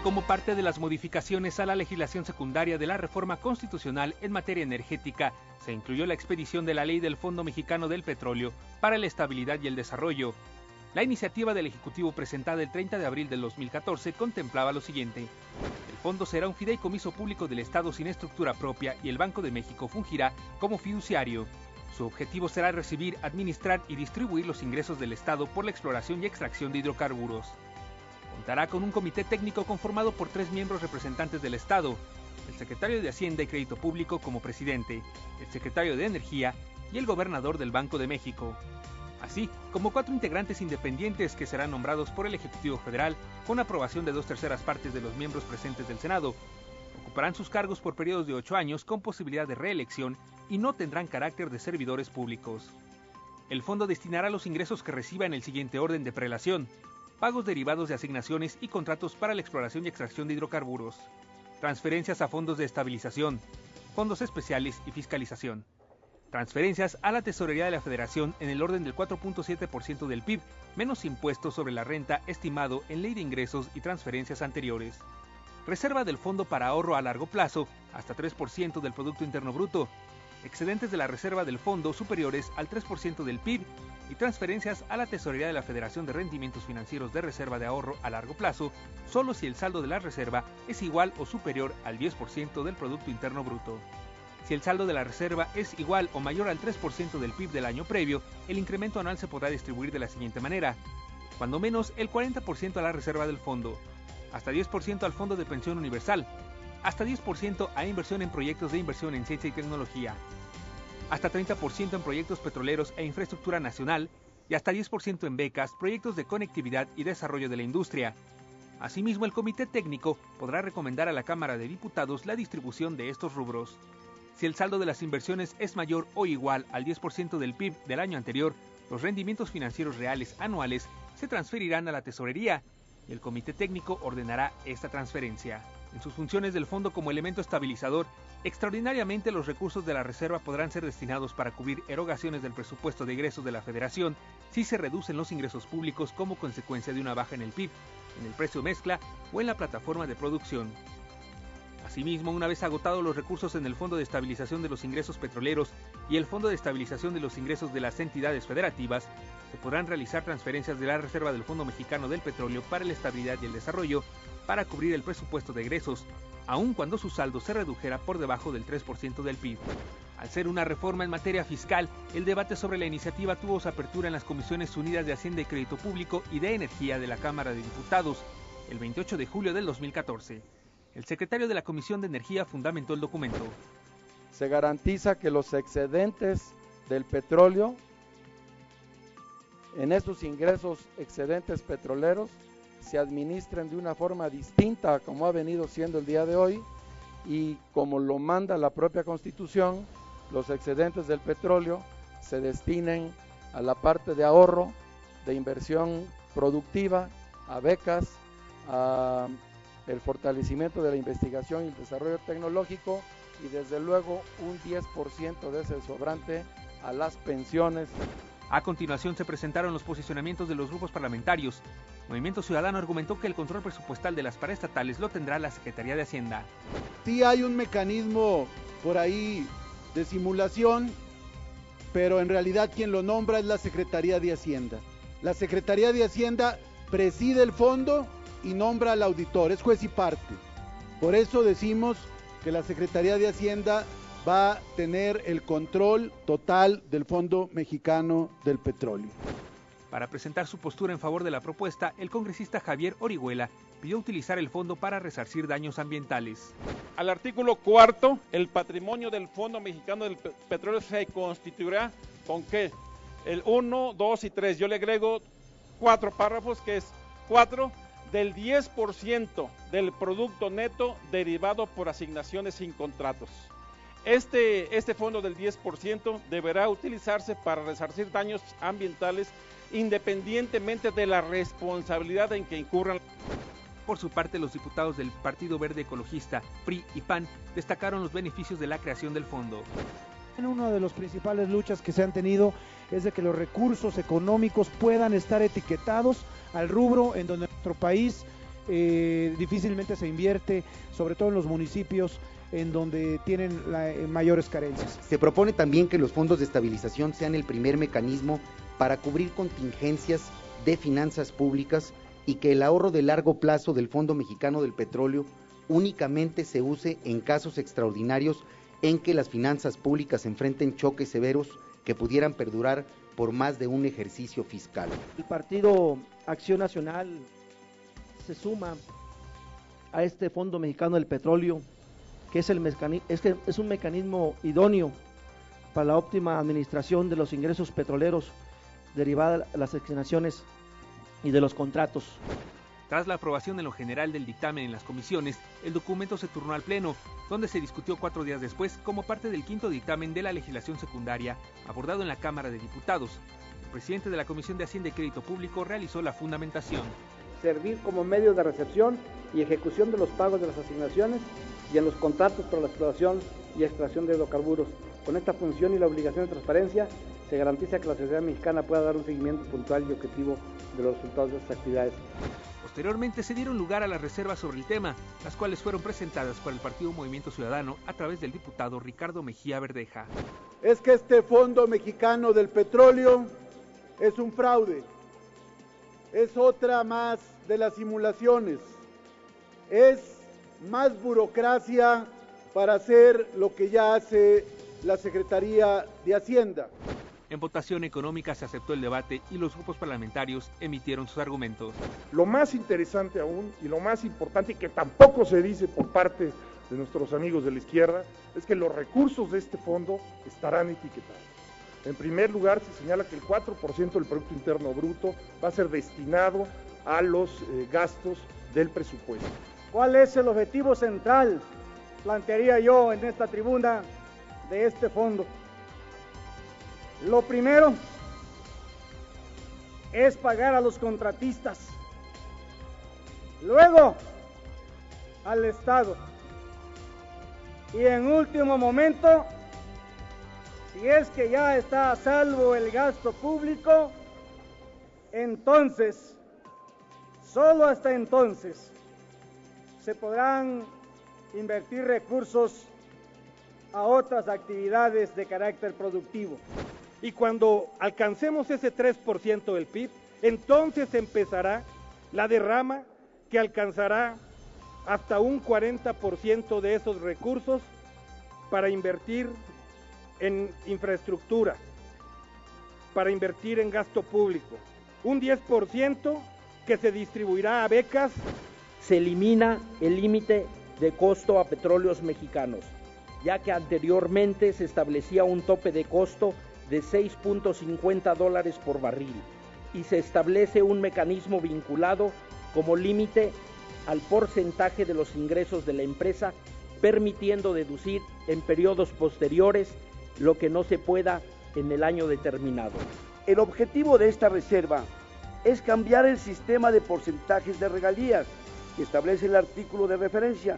Como parte de las modificaciones a la legislación secundaria de la reforma constitucional en materia energética, se incluyó la expedición de la Ley del Fondo Mexicano del Petróleo para la Estabilidad y el Desarrollo. La iniciativa del Ejecutivo presentada el 30 de abril del 2014 contemplaba lo siguiente. El fondo será un fideicomiso público del Estado sin estructura propia y el Banco de México fungirá como fiduciario. Su objetivo será recibir, administrar y distribuir los ingresos del Estado por la exploración y extracción de hidrocarburos. Contará con un comité técnico conformado por 3 miembros representantes del Estado, el secretario de Hacienda y Crédito Público como presidente, el secretario de Energía y el gobernador del Banco de México, así como 4 integrantes independientes que serán nombrados por el Ejecutivo Federal con aprobación de 2/3 partes de los miembros presentes del Senado. Ocuparán sus cargos por periodos de 8 años con posibilidad de reelección y no tendrán carácter de servidores públicos. El fondo destinará los ingresos que reciba en el siguiente orden de prelación: pagos derivados de asignaciones y contratos para la exploración y extracción de hidrocarburos, transferencias a fondos de estabilización, fondos especiales y fiscalización, transferencias a la Tesorería de la Federación en el orden del 4.7% del PIB, menos impuestos sobre la renta estimado en Ley de Ingresos y transferencias anteriores, reserva del Fondo para Ahorro a Largo Plazo, hasta 3% del Producto Interno Bruto, excedentes de la reserva del fondo superiores al 3% del PIB y transferencias a la Tesorería de la Federación de Rendimientos Financieros de Reserva de Ahorro a Largo Plazo, solo si el saldo de la reserva es igual o superior al 10% del Producto Interno Bruto. Si el saldo de la reserva es igual o mayor al 3% del PIB del año previo, el incremento anual se podrá distribuir de la siguiente manera: cuando menos el 40% a la reserva del fondo, hasta 10% al Fondo de Pensión Universal, hasta 10% a inversión en proyectos de inversión en ciencia y tecnología, hasta 30% en proyectos petroleros e infraestructura nacional y hasta 10% en becas, proyectos de conectividad y desarrollo de la industria. Asimismo, el Comité Técnico podrá recomendar a la Cámara de Diputados la distribución de estos rubros. Si el saldo de las inversiones es mayor o igual al 10% del PIB del año anterior, los rendimientos financieros reales anuales se transferirán a la Tesorería y el Comité Técnico ordenará esta transferencia. En sus funciones del fondo como elemento estabilizador, extraordinariamente los recursos de la reserva podrán ser destinados para cubrir erogaciones del presupuesto de egresos de la Federación si se reducen los ingresos públicos como consecuencia de una baja en el PIB, en el precio mezcla o en la plataforma de producción. Asimismo, una vez agotados los recursos en el Fondo de Estabilización de los Ingresos Petroleros y el Fondo de Estabilización de los Ingresos de las entidades federativas, se podrán realizar transferencias de la reserva del Fondo Mexicano del Petróleo para la Estabilidad y el Desarrollo para cubrir el presupuesto de egresos, aun cuando su saldo se redujera por debajo del 3% del PIB. Al ser una reforma en materia fiscal, el debate sobre la iniciativa tuvo su apertura en las Comisiones Unidas de Hacienda y Crédito Público y de Energía de la Cámara de Diputados, el 28 de julio del 2014. El secretario de la Comisión de Energía fundamentó el documento. Se garantiza que los excedentes del petróleo, en estos ingresos excedentes petroleros, se administren de una forma distinta a como ha venido siendo el día de hoy y como lo manda la propia Constitución, los excedentes del petróleo se destinen a la parte de ahorro, de inversión productiva, a becas, a el fortalecimiento de la investigación y el desarrollo tecnológico y desde luego un 10% de ese sobrante a las pensiones. A continuación se presentaron los posicionamientos de los grupos parlamentarios. Movimiento Ciudadano argumentó que el control presupuestal de las paraestatales lo tendrá la Secretaría de Hacienda. Sí hay un mecanismo por ahí de simulación, pero en realidad quien lo nombra es la Secretaría de Hacienda. La Secretaría de Hacienda preside el fondo y nombra al auditor, es juez y parte. Por eso decimos que la Secretaría de Hacienda va a tener el control total del Fondo Mexicano del Petróleo. Para presentar su postura en favor de la propuesta, el congresista Javier Orihuela pidió utilizar el fondo para resarcir daños ambientales. Al artículo 4, el patrimonio del Fondo Mexicano del Petróleo se constituirá con ¿qué? El 1, 2 y 3. Yo le agrego 4 párrafos, que es 4 del 10% del producto neto derivado por asignaciones sin contratos. Este fondo del 10% deberá utilizarse para resarcir daños ambientales independientemente de la responsabilidad en que incurran. Por su parte, los diputados del Partido Verde Ecologista, PRI y PAN destacaron los beneficios de la creación del fondo. Una de las principales luchas que se han tenido es de que los recursos económicos puedan estar etiquetados al rubro en donde nuestro país difícilmente se invierte, sobre todo en los municipios en donde tienen mayores carencias. Se propone también que los fondos de estabilización sean el primer mecanismo para cubrir contingencias de finanzas públicas y que el ahorro de largo plazo del Fondo Mexicano del Petróleo únicamente se use en casos extraordinarios en que las finanzas públicas enfrenten choques severos que pudieran perdurar por más de un ejercicio fiscal. El Partido Acción Nacional se suma a este Fondo Mexicano del Petróleo, que es un mecanismo idóneo para la óptima administración de los ingresos petroleros derivada de las exenciones y de los contratos. Tras la aprobación en lo general del dictamen en las comisiones, el documento se turnó al Pleno, donde se discutió 4 días después como parte del quinto dictamen de la legislación secundaria abordado en la Cámara de Diputados. El presidente de la Comisión de Hacienda y Crédito Público realizó la fundamentación. Servir como medio de recepción y ejecución de los pagos de las asignaciones y en los contratos para la exploración y extracción de hidrocarburos. Con esta función y la obligación de transparencia, se garantiza que la sociedad mexicana pueda dar un seguimiento puntual y objetivo de los resultados de estas actividades. Posteriormente se dieron lugar a las reservas sobre el tema, las cuales fueron presentadas por el Partido Movimiento Ciudadano a través del diputado Ricardo Mejía Verdeja. Es que este Fondo Mexicano del Petróleo es un fraude, es otra más de las simulaciones, es más burocracia para hacer lo que ya hace la Secretaría de Hacienda. En votación económica se aceptó el debate y los grupos parlamentarios emitieron sus argumentos. Lo más interesante aún y lo más importante y que tampoco se dice por parte de nuestros amigos de la izquierda es que los recursos de este fondo estarán etiquetados. En primer lugar, se señala que el 4% del Producto Interno Bruto va a ser destinado a los gastos del presupuesto. ¿Cuál es el objetivo central, plantearía yo en esta tribuna, de este fondo? Lo primero es pagar a los contratistas, luego al Estado y en último momento, si es que ya está a salvo el gasto público, entonces, solo hasta entonces, se podrán invertir recursos a otras actividades de carácter productivo. Y cuando alcancemos ese 3% del PIB, entonces empezará la derrama que alcanzará hasta un 40% de esos recursos para invertir en infraestructura, para invertir en gasto público. Un 10% que se distribuirá a becas. Se elimina el límite de costo a petróleos mexicanos, ya que anteriormente se establecía un tope de costo de $6.50 por barril y se establece un mecanismo vinculado como límite al porcentaje de los ingresos de la empresa, permitiendo deducir en periodos posteriores lo que no se pueda en el año determinado. El objetivo de esta reserva es cambiar el sistema de porcentajes de regalías que establece el artículo de referencia,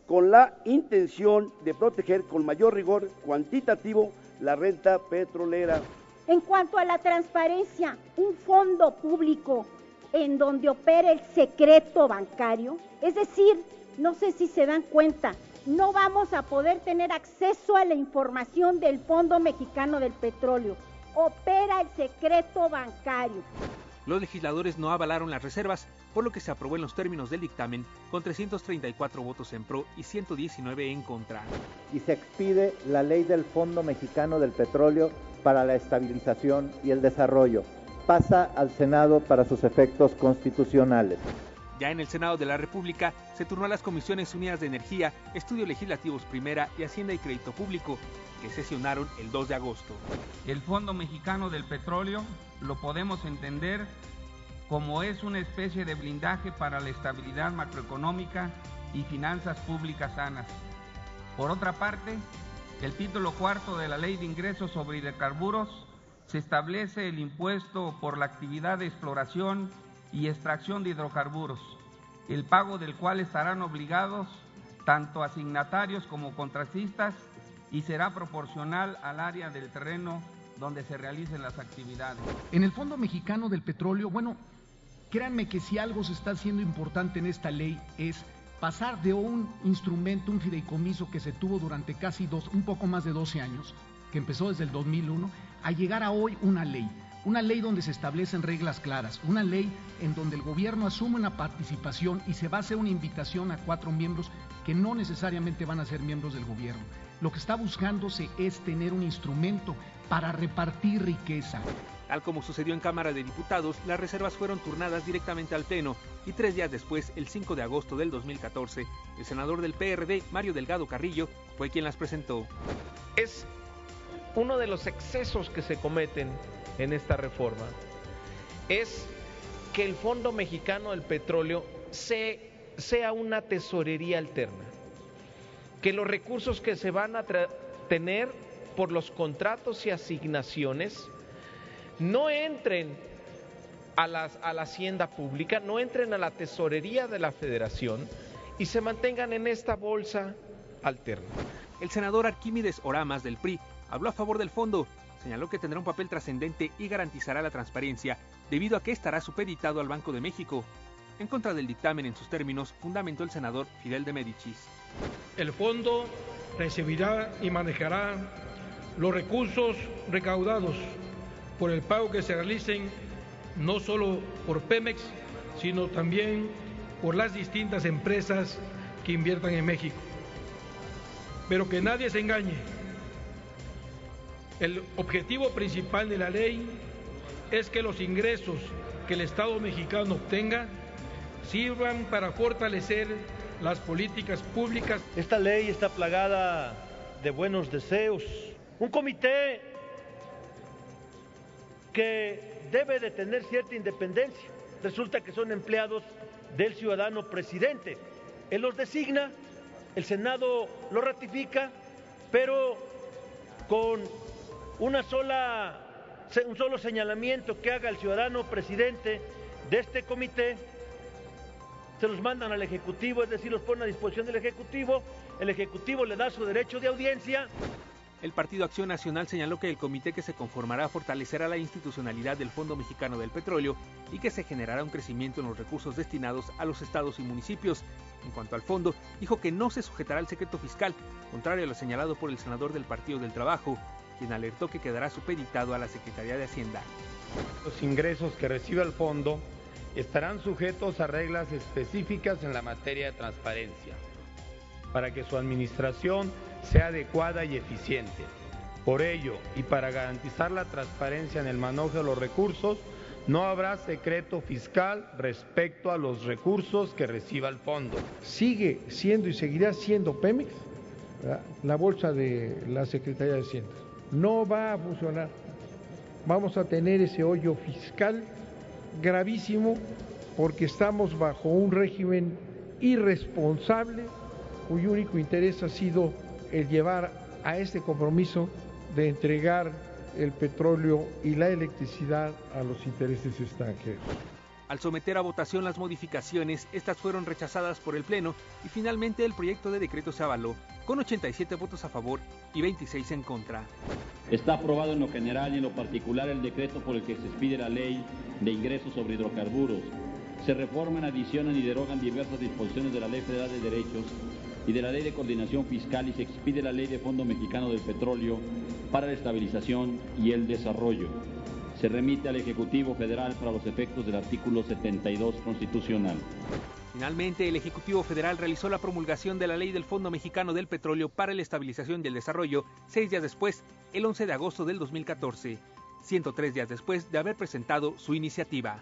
con la intención de proteger con mayor rigor cuantitativo la renta petrolera. En cuanto a la transparencia, un fondo público en donde opera el secreto bancario, es decir, no sé si se dan cuenta, no vamos a poder tener acceso a la información del Fondo Mexicano del Petróleo. Opera el secreto bancario. Los legisladores no avalaron las reservas, por lo que se aprobó en los términos del dictamen, con 334 votos en pro y 119 en contra. Y se expide la ley del Fondo Mexicano del Petróleo para la estabilización y el desarrollo. Pasa al Senado para sus efectos constitucionales. Ya en el Senado de la República se turnó a las Comisiones Unidas de Energía, Estudios Legislativos Primera y Hacienda y Crédito Público, que sesionaron el 2 de agosto. El Fondo Mexicano del Petróleo lo podemos entender como es una especie de blindaje para la estabilidad macroeconómica y finanzas públicas sanas. Por otra parte, el título cuarto de la Ley de Ingresos sobre Hidrocarburos se establece el impuesto por la actividad de exploración y extracción de hidrocarburos, el pago del cual estarán obligados tanto asignatarios como contratistas y será proporcional al área del terreno donde se realicen las actividades. En el Fondo Mexicano del Petróleo, Créanme que si algo se está haciendo importante en esta ley es pasar de un instrumento, un fideicomiso que se tuvo durante un poco más de 12 años, que empezó desde el 2001, a llegar a hoy una ley donde se establecen reglas claras, una ley en donde el gobierno asume una participación y se va a hacer una invitación a 4 miembros que no necesariamente van a ser miembros del gobierno. Lo que está buscándose es tener un instrumento para repartir riqueza. Tal como sucedió en Cámara de Diputados, las reservas fueron turnadas directamente al Pleno y 3 días después, el 5 de agosto del 2014, el senador del PRD, Mario Delgado Carrillo, fue quien las presentó. Es uno de los excesos que se cometen en esta reforma, es que el Fondo Mexicano del Petróleo sea una tesorería alterna, que los recursos que se van a tener por los contratos y asignaciones no entren a la hacienda pública, no entren a la tesorería de la Federación y se mantengan en esta bolsa alterna. El senador Arquímedes Oramas del PRI habló a favor del fondo, señaló que tendrá un papel trascendente y garantizará la transparencia, debido a que estará supeditado al Banco de México. En contra del dictamen en sus términos, fundamentó el senador Fidel de Médicis. El fondo recibirá y manejará los recursos recaudados por el pago que se realicen no solo por Pemex, sino también por las distintas empresas que inviertan en México. Pero que nadie se engañe. El objetivo principal de la ley es que los ingresos que el Estado mexicano obtenga sirvan para fortalecer las políticas públicas. Esta ley está plagada de buenos deseos. Un comité que debe de tener cierta independencia. Resulta que son empleados del ciudadano presidente. Él los designa, el Senado lo ratifica, pero con un solo señalamiento que haga el ciudadano presidente de este comité, se los mandan al Ejecutivo, es decir, los ponen a disposición del Ejecutivo, el Ejecutivo le da su derecho de audiencia. El Partido Acción Nacional señaló que el comité que se conformará fortalecerá la institucionalidad del Fondo Mexicano del Petróleo y que se generará un crecimiento en los recursos destinados a los estados y municipios. En cuanto al fondo, dijo que no se sujetará al secreto fiscal, contrario a lo señalado por el senador del Partido del Trabajo, quien alertó que quedará supeditado a la Secretaría de Hacienda. Los ingresos que reciba el fondo estarán sujetos a reglas específicas en la materia de transparencia, para que su administración sea adecuada y eficiente. Por ello, y para garantizar la transparencia en el manejo de los recursos, no habrá secreto fiscal respecto a los recursos que reciba el fondo. Sigue siendo y seguirá siendo Pemex, ¿verdad?, la bolsa de la Secretaría de Hacienda. No va a funcionar. Vamos a tener ese hoyo fiscal gravísimo porque estamos bajo un régimen irresponsable cuyo único interés ha sido el llevar a este compromiso de entregar el petróleo y la electricidad a los intereses extranjeros. Al someter a votación las modificaciones, estas fueron rechazadas por el Pleno y finalmente el proyecto de decreto se avaló, con 87 votos a favor y 26 en contra. Está aprobado en lo general y en lo particular el decreto por el que se expide la Ley de Ingresos sobre Hidrocarburos. Se reforman, adicionan y derogan diversas disposiciones de la Ley Federal de Derechos y de la Ley de Coordinación Fiscal y se expide la Ley de Fondo Mexicano del Petróleo para la Estabilización y el Desarrollo. Se remite al Ejecutivo Federal para los efectos del artículo 72 constitucional. Finalmente, el Ejecutivo Federal realizó la promulgación de la Ley del Fondo Mexicano del Petróleo para la Estabilización y el Desarrollo 6 días después, el 11 de agosto del 2014, 103 días después de haber presentado su iniciativa.